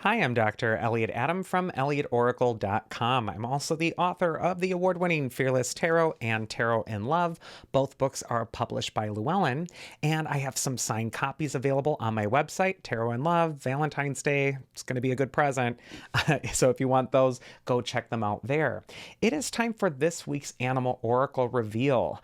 Hi, I'm Dr. Elliot Adam from ElliotOracle.com. I'm also the author of the award-winning Fearless Tarot and Tarot in Love. Both books are published by Llewellyn, and I have some signed copies available on my website, Tarot in Love, Valentine's Day. It's going to be a good present. So if you want those, go check them out there. It is time for this week's Animal Oracle reveal.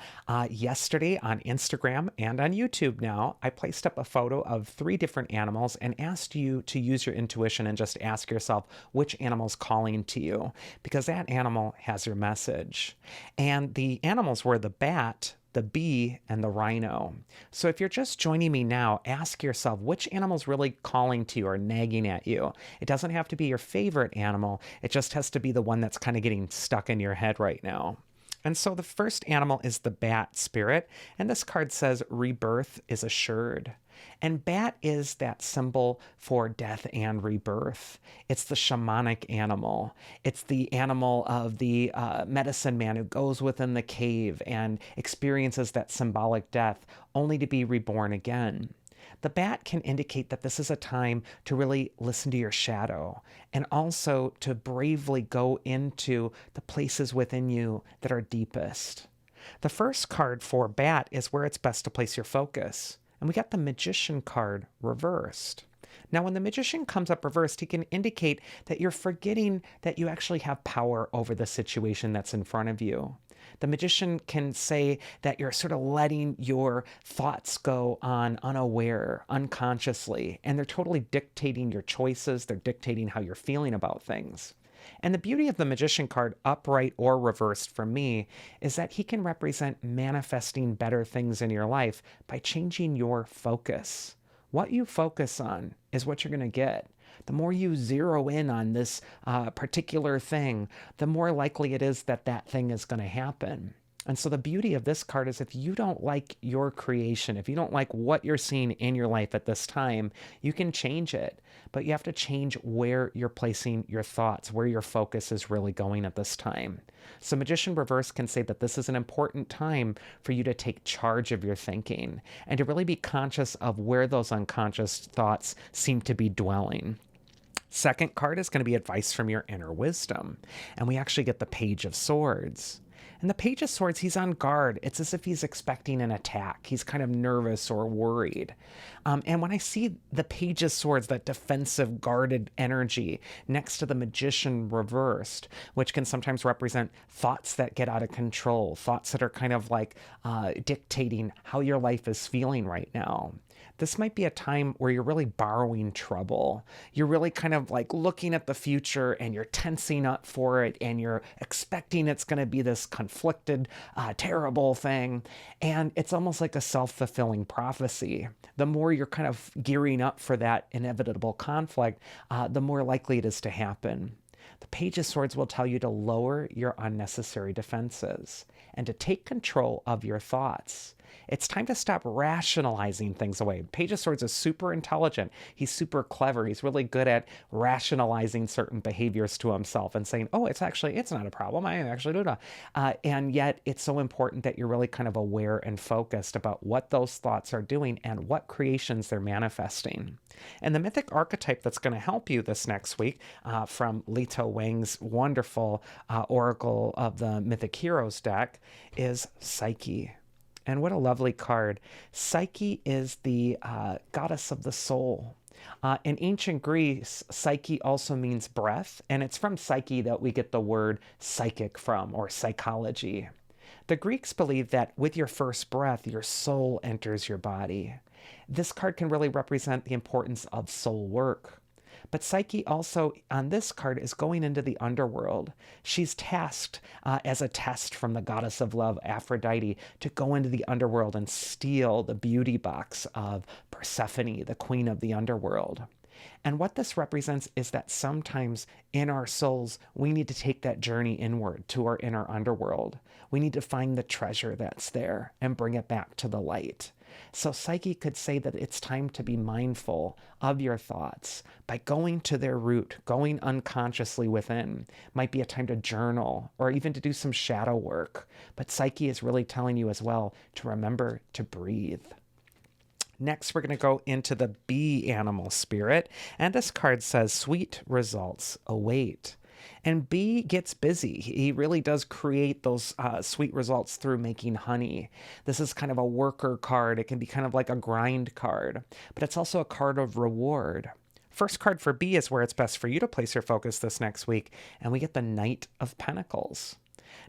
Yesterday on Instagram and on YouTube now, I placed up a photo of 3 different animals and asked you to use your intuition and just ask yourself which animal's calling to you, because that animal has your message. And the animals were the bat, the bee, and the rhino. So if you're just joining me now, ask yourself which animal's really calling to you or nagging at you. It doesn't have to be your favorite animal, it just has to be the one that's kind of getting stuck in your head right now. And so the first animal is the bat spirit, and this card says rebirth is assured. And bat is that symbol for death and rebirth. It's the shamanic animal. It's the animal of the medicine man who goes within the cave and experiences that symbolic death only to be reborn again. The bat can indicate that this is a time to really listen to your shadow and also to bravely go into the places within you that are deepest. The first card for bat is where it's best to place your focus. And we got the Magician card reversed. Now, when the Magician comes up reversed, he can indicate that you're forgetting that you actually have power over the situation that's in front of you. The Magician can say that you're sort of letting your thoughts go on unaware, unconsciously, and they're totally dictating your choices. They're dictating how you're feeling about things. And the beauty of the Magician card, upright or reversed for me, is that he can represent manifesting better things in your life by changing your focus. What you focus on is what you're going to get. The more you zero in on this particular thing, the more likely it is that that thing is going to happen. And so the beauty of this card is if you don't like your creation, if you don't like what you're seeing in your life at this time, you can change it. But you have to change where you're placing your thoughts, where your focus is really going at this time. So Magician Reverse can say that this is an important time for you to take charge of your thinking and to really be conscious of where those unconscious thoughts seem to be dwelling. Second card is going to be advice from your inner wisdom. And we actually get the Page of Swords. And the Page of Swords, he's on guard. It's as if he's expecting an attack. He's kind of nervous or worried. And when I see the Page of Swords, that defensive, guarded energy next to the Magician reversed, which can sometimes represent thoughts that get out of control, thoughts that are kind of like dictating how your life is feeling right now. This might be a time where you're really borrowing trouble. You're really kind of like looking at the future and you're tensing up for it and you're expecting it's going to be this conflicted, terrible thing. And it's almost like a self-fulfilling prophecy. The more you're kind of gearing up for that inevitable conflict, the more likely it is to happen. The Page of Swords will tell you to lower your unnecessary defenses and to take control of your thoughts. It's time to stop rationalizing things away. Page of Swords is super intelligent. He's super clever. He's really good at rationalizing certain behaviors to himself and saying, oh, it's not a problem. I actually do not. And yet it's so important that you're really kind of aware and focused about what those thoughts are doing and what creations they're manifesting. And the mythic archetype that's going to help you this next week from Lito Wang's wonderful Oracle of the Mythic Heroes deck is Psyche. And what a lovely card. Psyche is the goddess of the soul. In ancient Greece, Psyche also means breath, and it's from Psyche that we get the word psychic from, or psychology. The Greeks believed that with your first breath, your soul enters your body. This card can really represent the importance of soul work. But Psyche also, on this card, is going into the underworld. She's tasked as a test from the goddess of love, Aphrodite, to go into the underworld and steal the beauty box of Persephone, the queen of the underworld. And what this represents is that sometimes in our souls, we need to take that journey inward to our inner underworld. We need to find the treasure that's there and bring it back to the light. So Psyche could say that it's time to be mindful of your thoughts by going to their root, going unconsciously within. Might be a time to journal or even to do some shadow work. But Psyche is really telling you as well to remember to breathe. Next, we're going to go into the bee animal spirit, and this card says sweet results await. And bee gets busy. He really does create those sweet results through making honey. This is kind of a worker card. It can be kind of like a grind card, but it's also a card of reward. First card for bee is where it's best for you to place your focus this next week, and we get the Knight of Pentacles.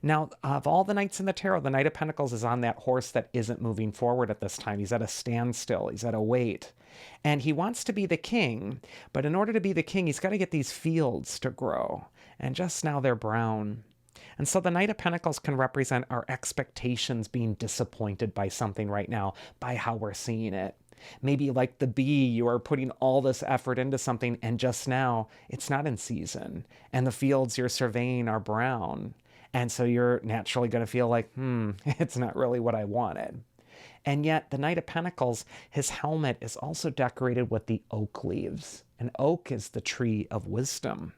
Now, of all the knights in the tarot, the Knight of Pentacles is on that horse that isn't moving forward at this time. He's at a standstill. He's at a wait. And he wants to be the king, but in order to be the king, he's got to get these fields to grow. And just now they're brown. And so the Knight of Pentacles can represent our expectations being disappointed by something right now, by how we're seeing it. Maybe like the bee, you are putting all this effort into something, and just now it's not in season. And the fields you're surveying are brown. And so you're naturally going to feel like, it's not really what I wanted. And yet the Knight of Pentacles, his helmet is also decorated with the oak leaves. And oak is the tree of wisdom.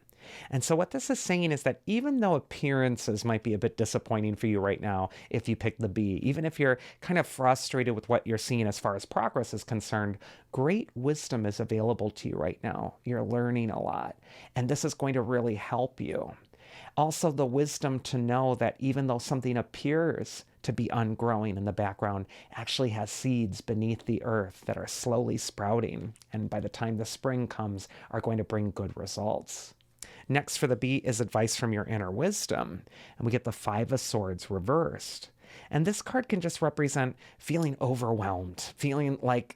And so what this is saying is that even though appearances might be a bit disappointing for you right now, if you pick the bee, even if you're kind of frustrated with what you're seeing as far as progress is concerned, great wisdom is available to you right now. You're learning a lot. And this is going to really help you. Also, the wisdom to know that even though something appears to be ungrowing in the background, actually has seeds beneath the earth that are slowly sprouting, and by the time the spring comes, are going to bring good results. Next for the bee is advice from your inner wisdom, and we get the Five of Swords reversed. And this card can just represent feeling overwhelmed, feeling like,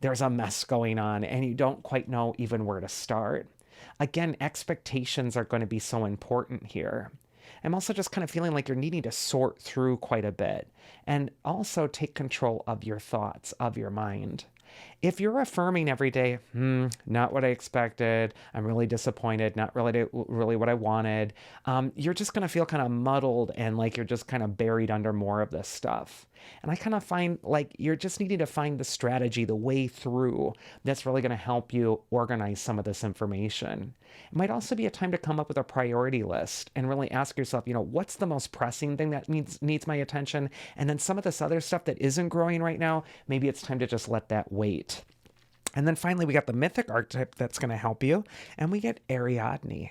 there's a mess going on and you don't quite know even where to start. Again, expectations are going to be so important here. I'm also just kind of feeling like you're needing to sort through quite a bit and also take control of your thoughts, of your mind. If you're affirming every day, not what I expected, I'm really disappointed, not really what I wanted, you're just going to feel kind of muddled and like you're just kind of buried under more of this stuff. And I kind of find like you're just needing to find the strategy, the way through that's really going to help you organize some of this information. It might also be a time to come up with a priority list and really ask yourself, what's the most pressing thing that needs my attention? And then some of this other stuff that isn't growing right now, maybe it's time to just let that wait. And then finally, we got the mythic archetype that's going to help you, and we get Ariadne.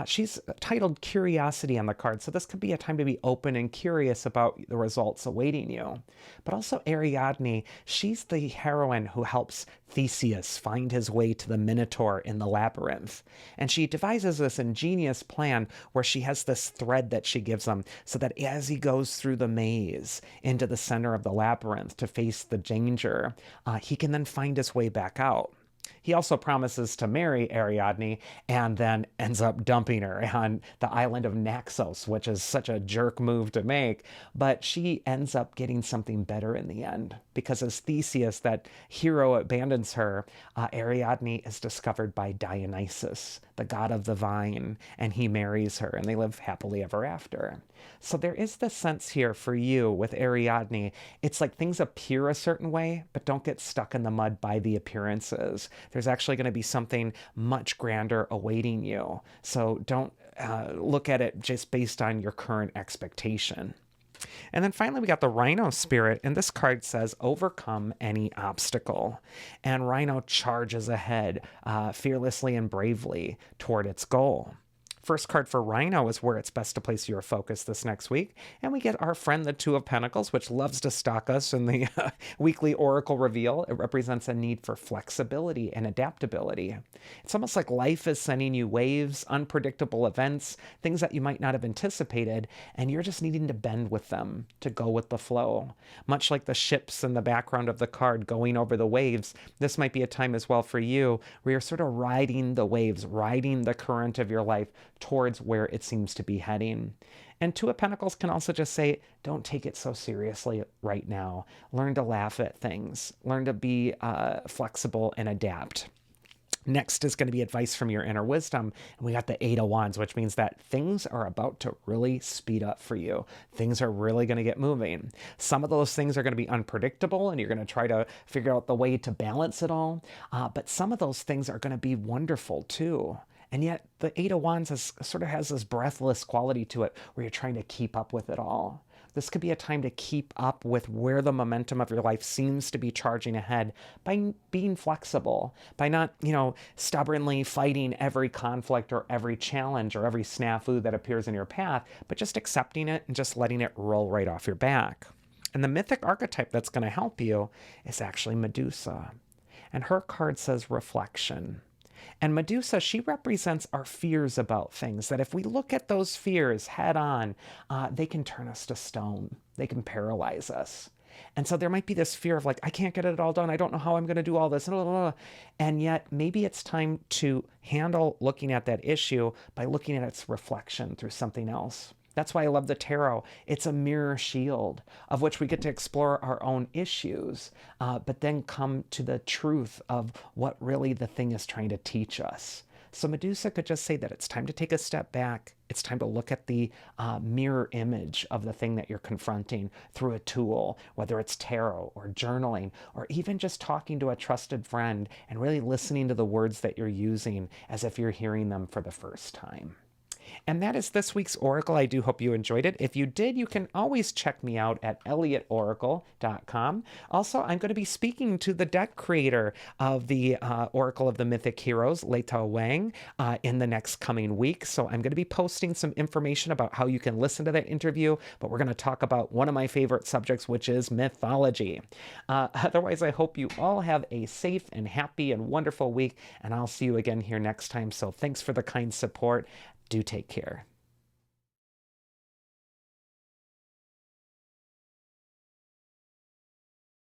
She's titled Curiosity on the card, so this could be a time to be open and curious about the results awaiting you. But also Ariadne, she's the heroine who helps Theseus find his way to the Minotaur in the labyrinth. And she devises this ingenious plan where she has this thread that she gives him so that as he goes through the maze into the center of the labyrinth to face the danger, he can then find his way back out. He also promises to marry Ariadne and then ends up dumping her on the island of Naxos, which is such a jerk move to make. But she ends up getting something better in the end because as Theseus, that hero, abandons her, Ariadne is discovered by Dionysus, the god of the vine, and he marries her and they live happily ever after. So there is this sense here for you with Ariadne. It's like things appear a certain way, but don't get stuck in the mud by the appearances. There's actually going to be something much grander awaiting you. So don't look at it just based on your current expectation. And then finally, we got the Rhino spirit, and this card says, overcome any obstacle. And Rhino charges ahead fearlessly and bravely toward its goal. First card for Rhino is where it's best to place your focus this next week. And we get our friend, the Two of Pentacles, which loves to stalk us in the weekly Oracle reveal. It represents a need for flexibility and adaptability. It's almost like life is sending you waves, unpredictable events, things that you might not have anticipated, and you're just needing to bend with them, to go with the flow. Much like the ships in the background of the card going over the waves, this might be a time as well for you where you're sort of riding the waves, riding the current of your life towards where it seems to be heading. And Two of Pentacles can also just say, don't take it so seriously right now. Learn to laugh at things. Learn to be flexible and adapt. Next is going to be advice from your inner wisdom. And we got the Eight of Wands, which means that things are about to really speed up for you. Things are really going to get moving. Some of those things are going to be unpredictable and you're going to try to figure out the way to balance it all. But some of those things are going to be wonderful too. And yet the Eight of Wands sort of has this breathless quality to it where you're trying to keep up with it all. This could be a time to keep up with where the momentum of your life seems to be charging ahead by being flexible, by not, stubbornly fighting every conflict or every challenge or every snafu that appears in your path, but just accepting it and just letting it roll right off your back. And the mythic archetype that's going to help you is actually Medusa. And her card says reflection. And Medusa, she represents our fears about things, that if we look at those fears head on, they can turn us to stone. They can paralyze us. And so there might be this fear of like, I can't get it all done. I don't know how I'm going to do all this. And yet maybe it's time to handle looking at that issue by looking at its reflection through something else. That's why I love the tarot. It's a mirror shield of which we get to explore our own issues, but then come to the truth of what really the thing is trying to teach us. So Medusa could just say that it's time to take a step back. It's time to look at the mirror image of the thing that you're confronting through a tool, whether it's tarot or journaling, or even just talking to a trusted friend and really listening to the words that you're using as if you're hearing them for the first time. And that is this week's Oracle. I do hope you enjoyed it. If you did, you can always check me out at elliotoracle.com. Also, I'm going to be speaking to the deck creator of the Oracle of the Mythic Heroes, Leitao Wang, in the next coming week. So I'm going to be posting some information about how you can listen to that interview, but we're going to talk about one of my favorite subjects, which is mythology. Otherwise, I hope you all have a safe and happy and wonderful week, and I'll see you again here next time. So thanks for the kind support. Do take care.